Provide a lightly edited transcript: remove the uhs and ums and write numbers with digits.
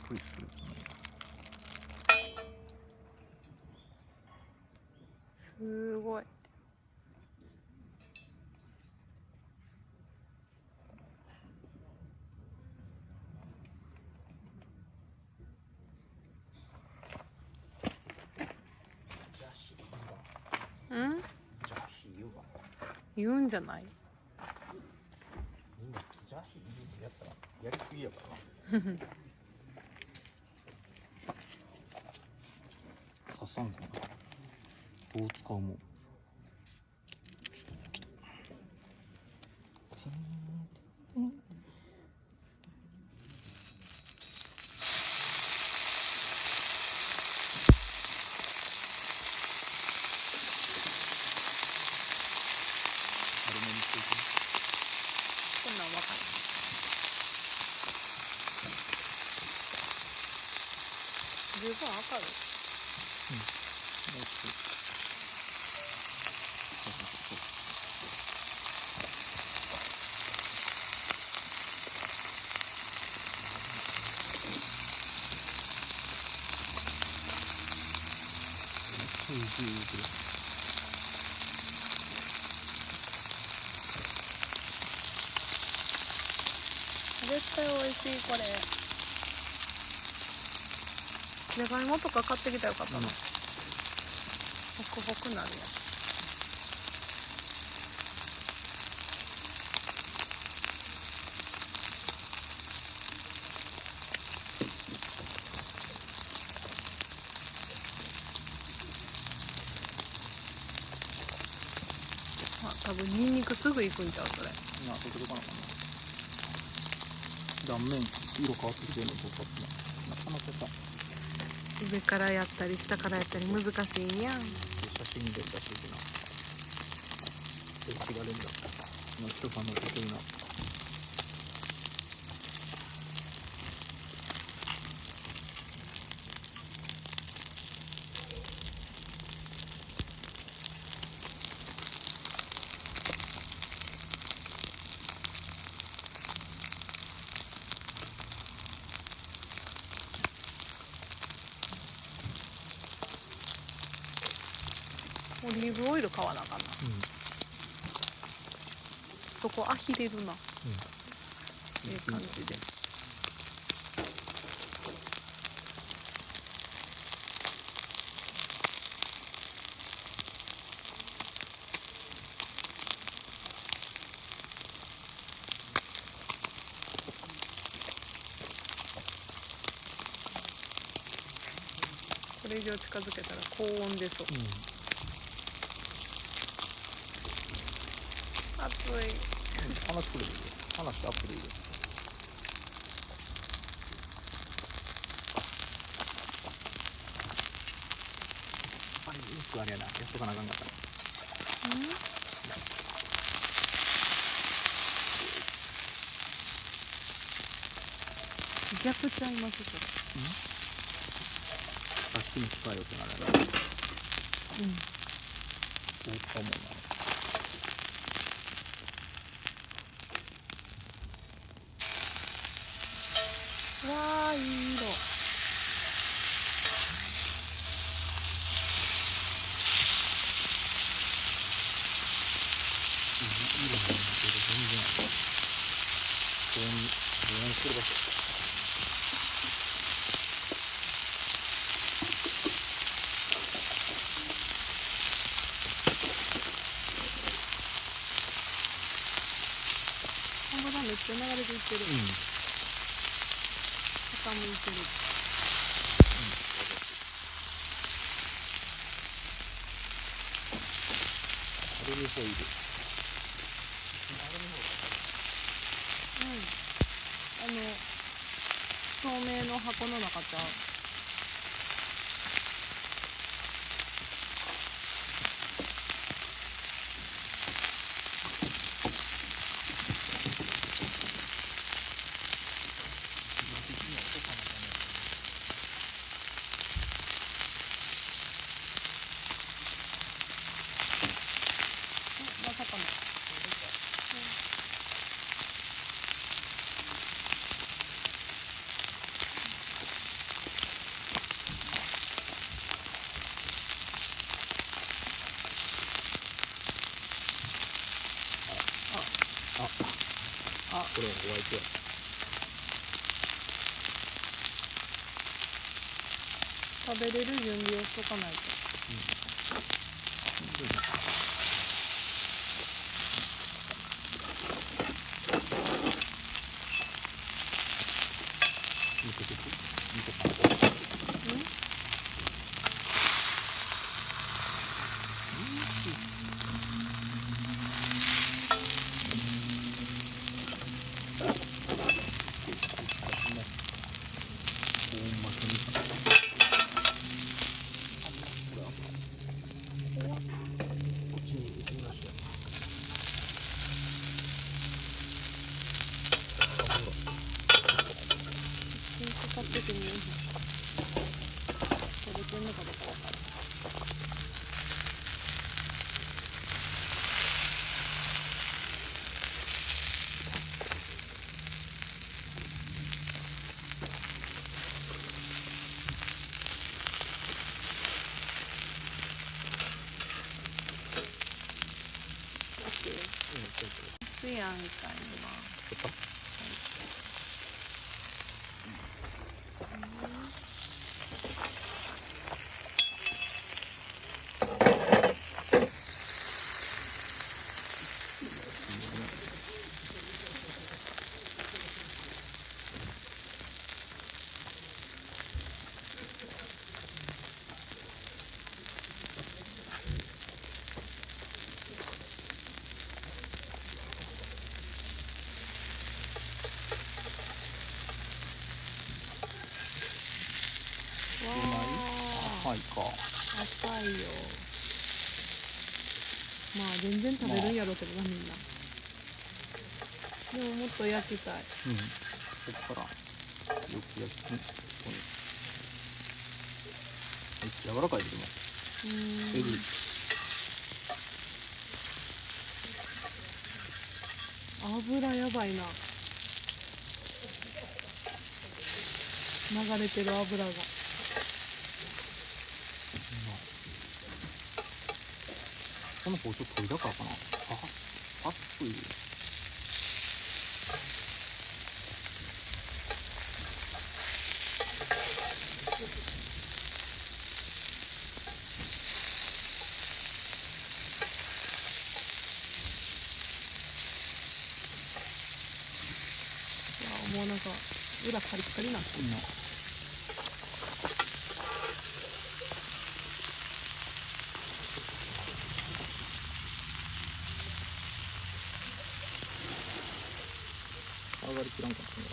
くりするね。すごい。うん？じゃあひ言うわ。言うんじゃない？みんなじゃあひ言うのやったらやりすぎやからな。刺さんかな。どう使うもん。来た。こんなんわかる。十分わかる。絶対美味しいこれ。じゃがいもとか買ってきたらよかったな。ホクホクなるやん。多分ニンニクすぐいくんちゃうそれ。なあ、そういうことかな。断面色変わってきてるのとかってなかなかさ。上からやったり下からやったり難しいんやん。写真で出しててな。切られるんだ。の人さんの得意な。オリーブオイル買わなあかんな。そこアヒれるな。いい感じで。これ以上近づけたら高温でそう。熱い。話これでいいよ。話してアップでいいよ。あれ肉あれやな。やっとかなあかんかった。逆ちゃいますそれ。さっきに近いよってなるやろ。そうかもな。わーいい色。油めっちゃ流れていってる。傾いてる。アルミホイル。透明の箱の中ちゃう。まさかの。あ、これはホワイトや。食べれる準備をしとかないと。見て買っててみよう。食べてんのかどうかわからん。すやんみたいな。浅いか。浅いよ。まあ全然食べるんやろけどな、みんな。でももっと焼きたい。うん。ここからよく焼き、ここに。柔らかいでも。エビ。油やばいな。流れてる油が。この包丁取りだからかな。パッといる。もうなんか裏カリッカリなってるな。上がりきらんかったね。